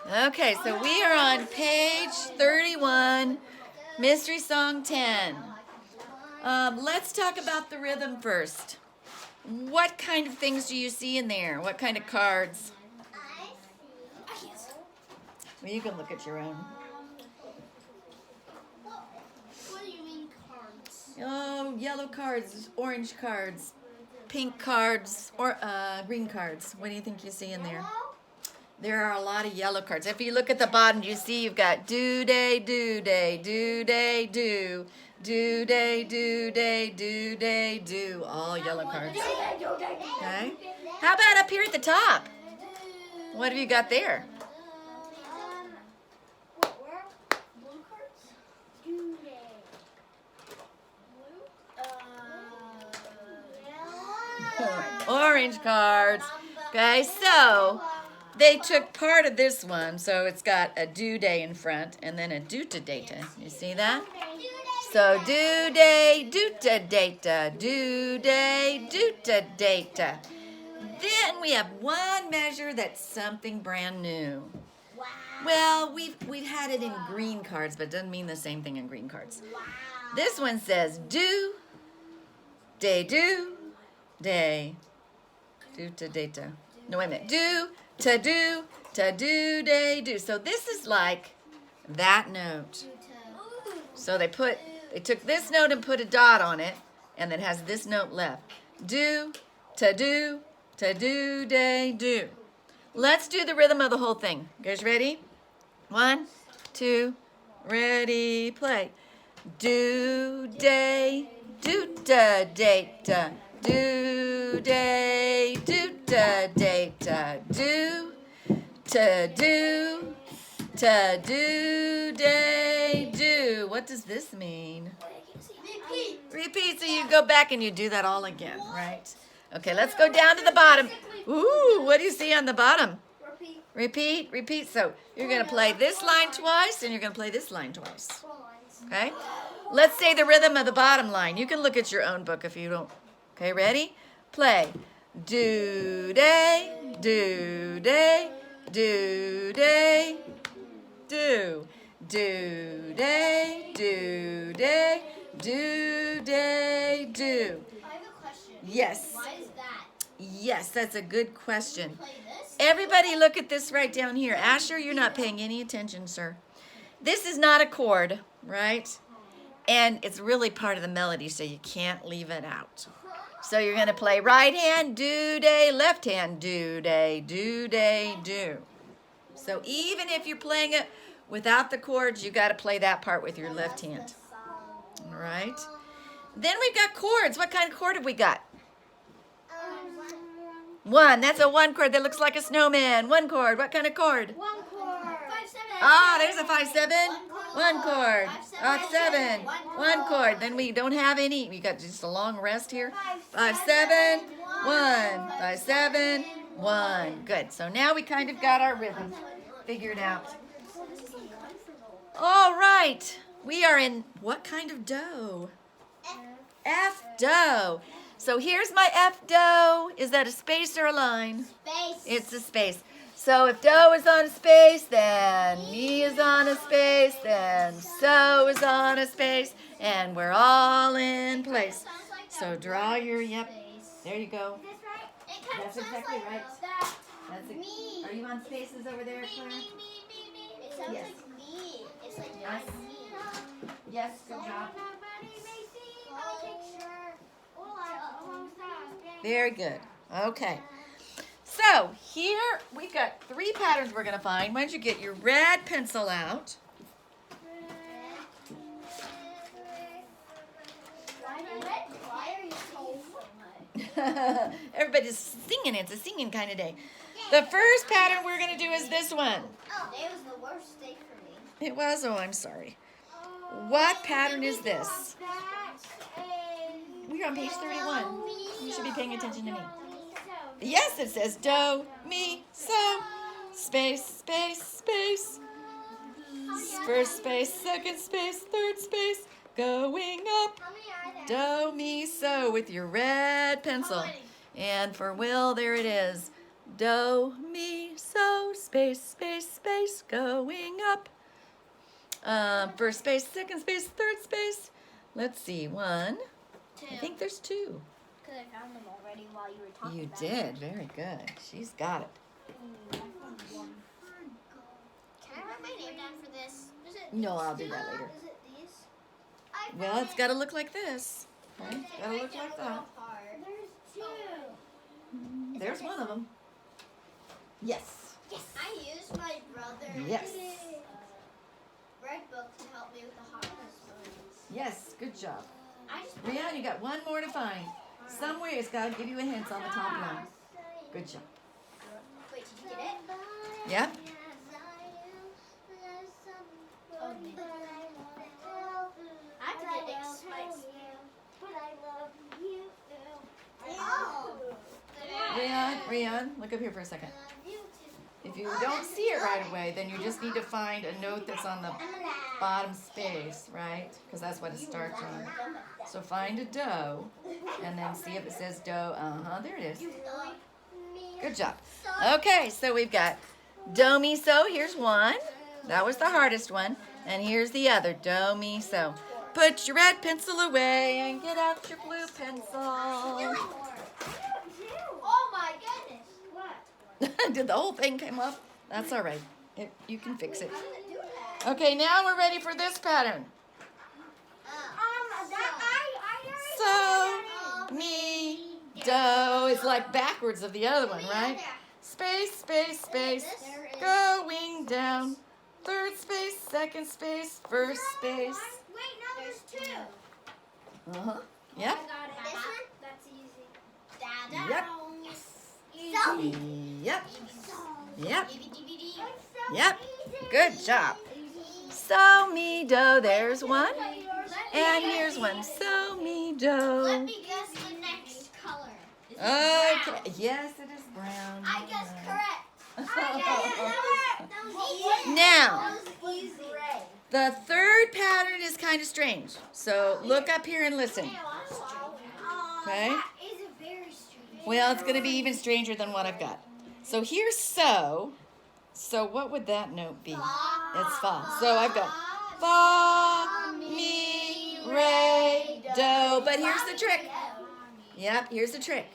Okay, so we are on page 31, Mystery Song 10. Let's talk about the rhythm first. What kind of things do you see in there? What kind of cards? Well, you can look at your own. What do you mean cards? Oh, yellow cards, orange cards, pink cards, or green cards. What do you think you see in there? There are a lot of yellow cards. If you look at the bottom, you see you've got do day, do day, do day, do. Do day, do day, do day, do. All yellow cards. Okay. How about up here at the top? What have you got there? Blue cards? Do they? Orange cards. Okay, so they took part of this one, so it's got a due day in front and then a due-to data. You see that? So due day, due-to data, due day, due-to data. Then we have one measure that's something brand new. Wow. Well, we've had it in green cards, but it doesn't mean the same thing in green cards. Wow. This one says do, day, do, day, due-to data. No, wait a minute. Do, to do, day, do. So this is like that note. So they took this note and put a dot on it, and it has this note left. Do, to do, day, do. Let's do the rhythm of the whole thing. You guys ready? 1, 2, ready, play. Do, day, do, da, data. Do, day, do, da, data. Do, to do, day, do. What does this mean? Repeat. Repeat, so you go back and you do that all again, right? Okay, let's go down to the bottom. Ooh, what do you see on the bottom? Repeat. Repeat, repeat. So you're going to play this line twice and you're going to play this line twice. 4 lines. Okay? Let's say the rhythm of the bottom line. You can look at your own book if you don't. Okay, ready? Play. Do, day, do, day, do, day, do. Do, day, do, day, do, day, do. I have a question. Yes. Why is that? Yes, that's a good question. Play this? Everybody look at this right down here. Asher, you're not paying any attention, sir. This is not a chord, right? And it's really part of the melody, so you can't leave it out. So you're going to play right hand, do, day, left hand, do, day, do, day, do. So even if you're playing it without the chords, you got to play that part with your left hand. All right? Then we've got chords. What kind of chord have we got? 1. That's a 1 chord that looks like a snowman. 1 chord. What kind of chord? 1 chord. 5, 7. Ah, there's a 5, 7. 1 chord. 5, 7. 1 chord. Then we don't have any. We got just a long rest here. 5, 7. 1. 5, 7. 1. Good. So now we kind of got our rhythm figured out. All right. We are in what kind of do? F do. So here's my F do. Is that a space or a line? Space. It's a space. So if do is on a space, then mi is on a space, then so is on a space, and we're all in place. So draw your, yep, there you go. Is this right? It kind That's of sounds exactly like right. that. That's it. Me. Are you on spaces over there, Claire? Me. It sounds Yes. like me. It's like Yes. me. Yes, good job. Very good. Okay. So here we've got 3 patterns we're going to find. Why don't you get your red pencil out? Why are you so much? Everybody's singing. It's a singing kind of day. The first pattern we're going to do is this one. Oh, today was the worst day for me. It was? Oh, I'm sorry. What pattern is this? We're on page 31. You should be paying attention to me. Yes, it says do, mi, so. Space, space, space. First space, second space, third space. Going up. How many are there? Do, mi, so with your red pencil. And for Will, there it is. Do, mi, so, space. space, space, space, going up. First space, second space, third space. Let's see, 1. Two. I think there's 2. Because I found them already while you were talking You about did, very good. She's got it. Can I write my name down for this? Is it No, I'll do these? that later. Is it these? Well, it's got to look like this. Okay? It's got to look like that. There's 2. There's one of them. Yes. Yes. I used my brother's Yes. red book to help me with the hardest ones. Yes, good job. I just Rihanna, you got one more to find. Somewhere it's got to give you a hint on the top line. Good job. Wait, did you get it? Yep. Oh, I have to get it spiced. Oh. Rian, look up here for a second. If you don't see it right away, then you just need to find a note that's on the bottom space, right? Because that's what it starts on. So find a do, and then see if it says do. There it is. Good job. Okay, so we've got do, mi, so. Here's one. That was the hardest one. And here's the other, do, mi, so. Put your red pencil away and get out your blue pencil. Oh my goodness! What? Did the whole thing come up? That's all right. You can fix it. How did it do that? Okay, now we're ready for this pattern. So, mi, do. It's like backwards of the other one, right? Space, space, space, going down. Third space, second space, first space. Wait, no, there's 2. Uh-huh. Yep. This one? That's easy. Yep. Easy. Yep. Yep. Easy. Yep. Good job. So, mi, do. There's one. And here's one. So, mi, Let do. me guess the next color. Okay. Yes, it is brown. I guessed correct. Now, That was easy. the third pattern is kind of strange. So look up here and listen. Okay? That is a very strange. Well, it's going to be even stranger than what I've got. So here's so. So what would that note be? It's fa. So I've got fa, mi, re, do. But here's the trick. Yep, here's the trick.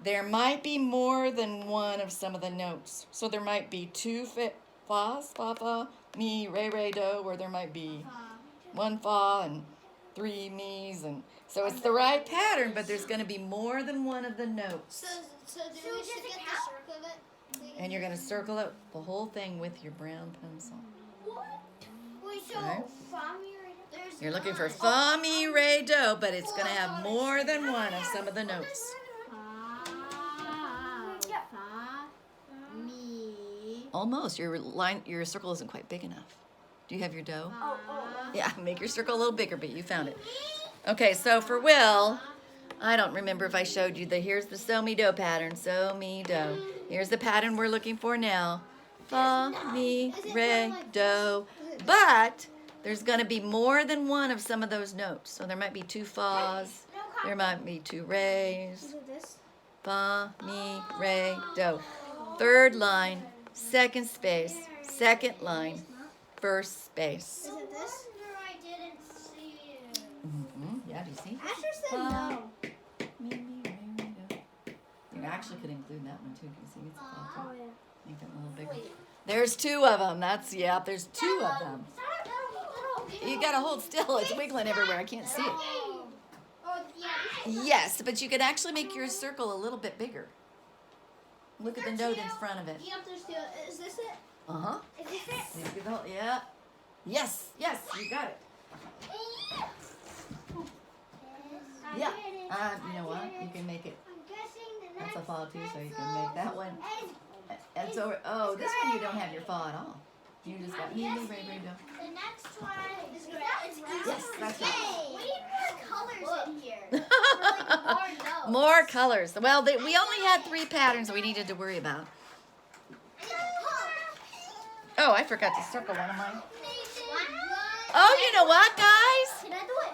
There might be more than one of some of the notes. So there might be 2 fa's, fa, fa, mi, re, do, or there might be 1 fa and 3 mi's. And so it's the right pattern, but there's going to be more than one of the notes. So do we just get the circle of it? And you're going to circle out the whole thing with your brown pencil. What? Wait, so Okay. there's You're looking for fa, mi, re, do, but it's going to have more than one of some of the notes. Almost. Your circle isn't quite big enough. Do you have your do? Yeah, make your circle a little bigger, but you found it. Okay, so for Will, I don't remember if I showed you here's the so, mi, do pattern. So, mi, do. Here's the pattern we're looking for now. Fa, mi, re, do. But there's going to be more than one of some of those notes. So there might be 2 fa's. There might be 2 re's. Fa, mi, re, do. Third line, second space, second line, first space. Is it this? I didn't see it. Yeah, do you see? Asher said Fa, no. mi, re, do. You actually could include that one too. Can you see it's a fa too? Make that a little bigger. There's 2 of them. There's 2 of them. You gotta hold still. It's wiggling everywhere. I can't see it. Oh, yeah. Yes, but you could actually make your circle a little bit bigger. Look at the note in front of it. Yep, there's 2. Is this it? Uh-huh. Is this it? Look at the- Yeah. Yes, you got it. Yeah. You know what? You can make it. I'm guessing the That's next a fa too, so you can make that one. And so, oh, this one you don't have your fa at all. You just got me, do. The next one is correct. Yes, that's right. Yay! We need more colors in here. More colors. Well, we only had 3 patterns we needed to worry about. Oh, I forgot to circle one of mine. Oh, you know what, guys? Can I do it?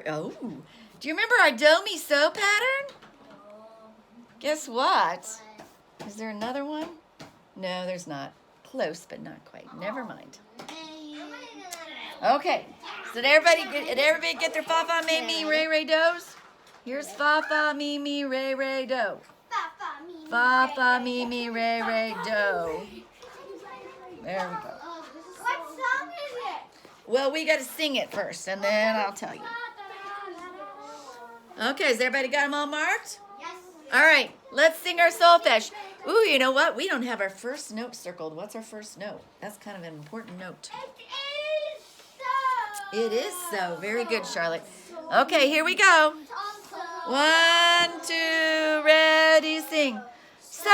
Oh, do you remember our do, mi, so pattern? Guess what? Is there another one? No, there's not. Close, but not quite. Never mind. Okay. So did everybody get their fa fa mi mi re re do's? Here's fa fa mi mi re re do. Fa fa mi mi re re do. There we go. What song is it? Well, we got to sing it first, and then I'll tell you. Okay, has everybody got them all marked? Yes. All right, let's sing our solfege. Ooh, you know what? We don't have our first note circled. What's our first note? That's kind of an important note. It is so. Very good, Charlotte. Okay, here we go. 1, 2, ready, sing. So,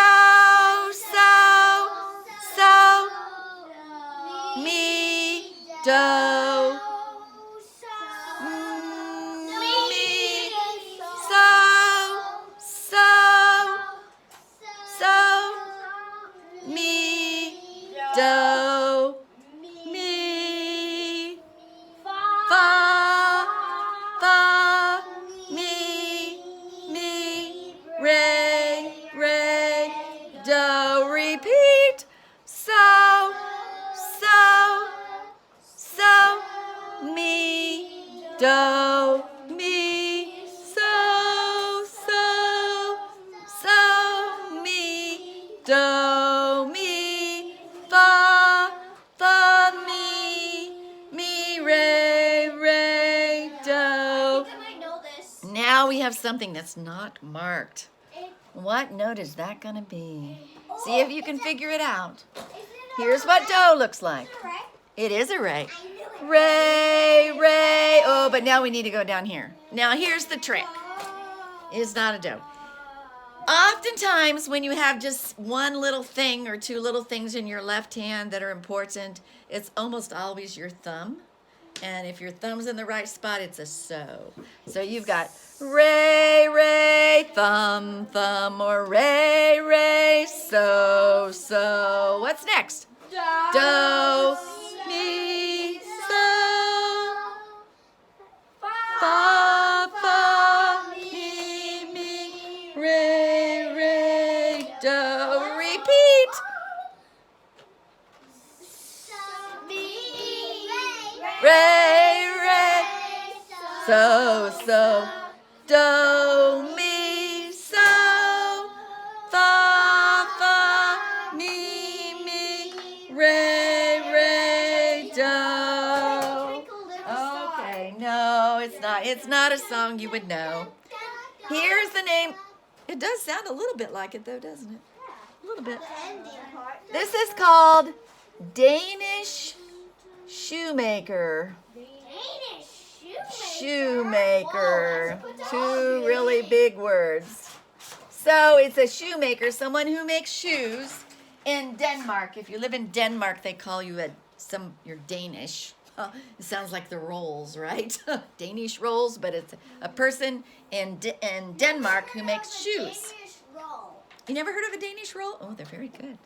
me, do, me, so, me, do, me, fa, me, re, do. Repeat. So, me, do, me, me, do, me, fa, me, re, do. I might know this. Now we have something that's not marked. What note is that going to be? See if you can figure it out. Here's what do looks like. It is a re. Re. Oh, but now we need to go down here. Now here's the trick. It's not a do. Oftentimes when you have just one little thing or two little things in your left hand that are important, it's almost always your thumb. And if your thumb's in the right spot, it's a so. So you've got re, thumb, or re, so. What's next? Do, mi, so, fa, mi, re, do. Repeat. Re, so, do, mi, so, fa, mi, re, do. Okay, no, it's not. It's not a song you would know. Here's the name. It does sound a little bit like it, though, doesn't it? A little bit. This is called Danish Shoemaker. Shoemaker. Two really big words. So it's a shoemaker, someone who makes shoes in Denmark. If you live in Denmark, they call you you're Danish. It sounds like the rolls, right? Danish rolls, but it's a person in Denmark who makes shoes. You never heard of a Danish roll? Oh, they're very good.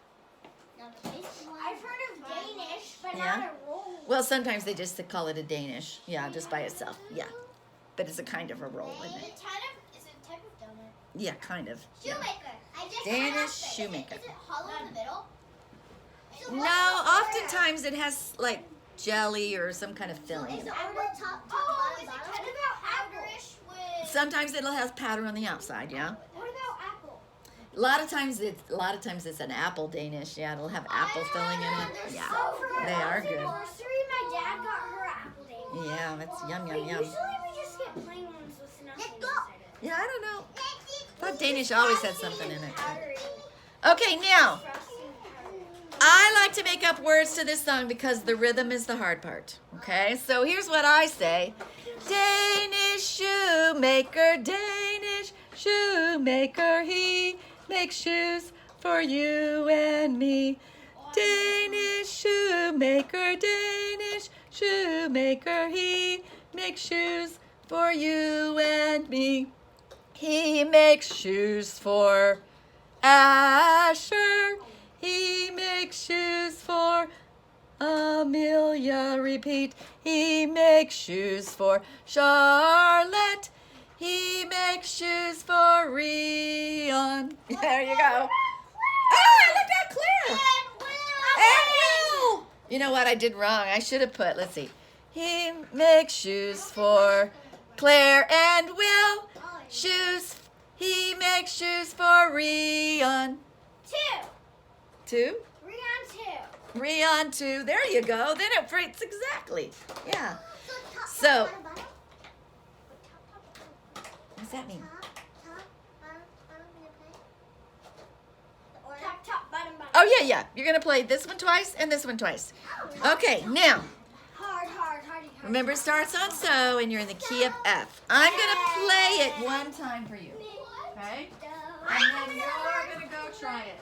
I've heard of Danish, but Yeah? not a roll. Well, sometimes they just call it a Danish. Yeah, just by itself. Yeah. But it's a kind of a roll, isn't it? It's a type of donut. Yeah, kind of. Yeah. Shoemaker. I just Danish asked it. shoemaker. Is it hollow in the middle? No, oftentimes it has like jelly or some kind of filling. Is it on the top, bottom, is it kind of powderish with... Sometimes it'll have powder on the outside, yeah. What about apple? A lot of times it's an apple Danish. Yeah, it'll have apple filling in it. Yeah. They are good. Anniversary, my dad got her apple Danish. Yeah, that's yum. Usually we just get plain ones with nothing inside it. Yeah, I don't know. I thought Danish always had something in it. Okay, now I like to make up words to this song because the rhythm is the hard part. Okay, so here's what I say. Danish shoemaker, he makes shoes for you and me. Danish shoemaker, he makes shoes for you and me. He makes shoes for Asher. He makes shoes for Amelia. Repeat. He makes shoes for Charlotte. He makes shoes for Rion. There you go. You know what? I did wrong. I should have put, let's see. He makes shoes for Claire and Will. Shoes. He makes shoes for Rion. 2. 2? Rion 2. Rion 2. There you go. Then it fits exactly. Yeah. So, what's that mean? Top, top, bottom, bottom. Oh, yeah. You're going to play this one twice and this one twice. Okay, now, Hard, hard, hardy, hard. remember it starts on so and you're in the key of F. I'm going to play it one time for you. Okay? And then you're going to go try it.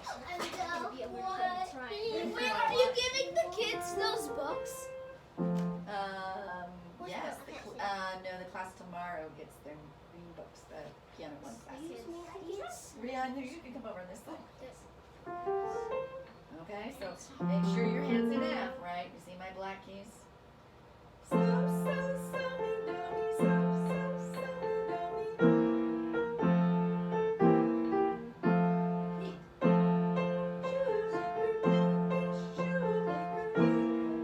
Wait, are you giving the kids those books? Yes. No, the class tomorrow gets their green books, the piano one class. Rion, you can come over on this side. Okay, so make sure your hand's in F, right? You see my black keys? So, mi, do, mi, so, mi, Neat.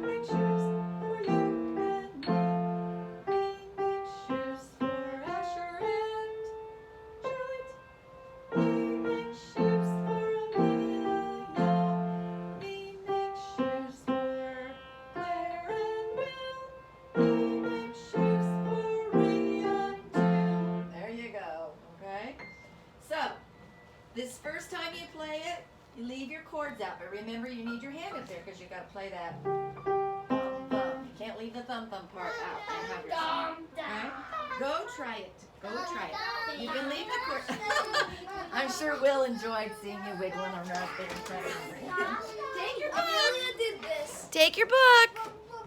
Make shoes for you and me. Make shoes for Asher and Charlotte. We make shoes for Amelia. We make shoes for Claire and Will. We make shoes for Rion too. There you go. Okay. So this first time you play it, you leave your chords out, but remember you need your hand up there because you got to play that thumb thumb. You can't leave the thumb thumb part out and have your song. Okay? Go try it. Go try it. You can leave the chord. I'm sure Will enjoyed seeing you wiggling around there in front of him. Amelia did this. Take your book.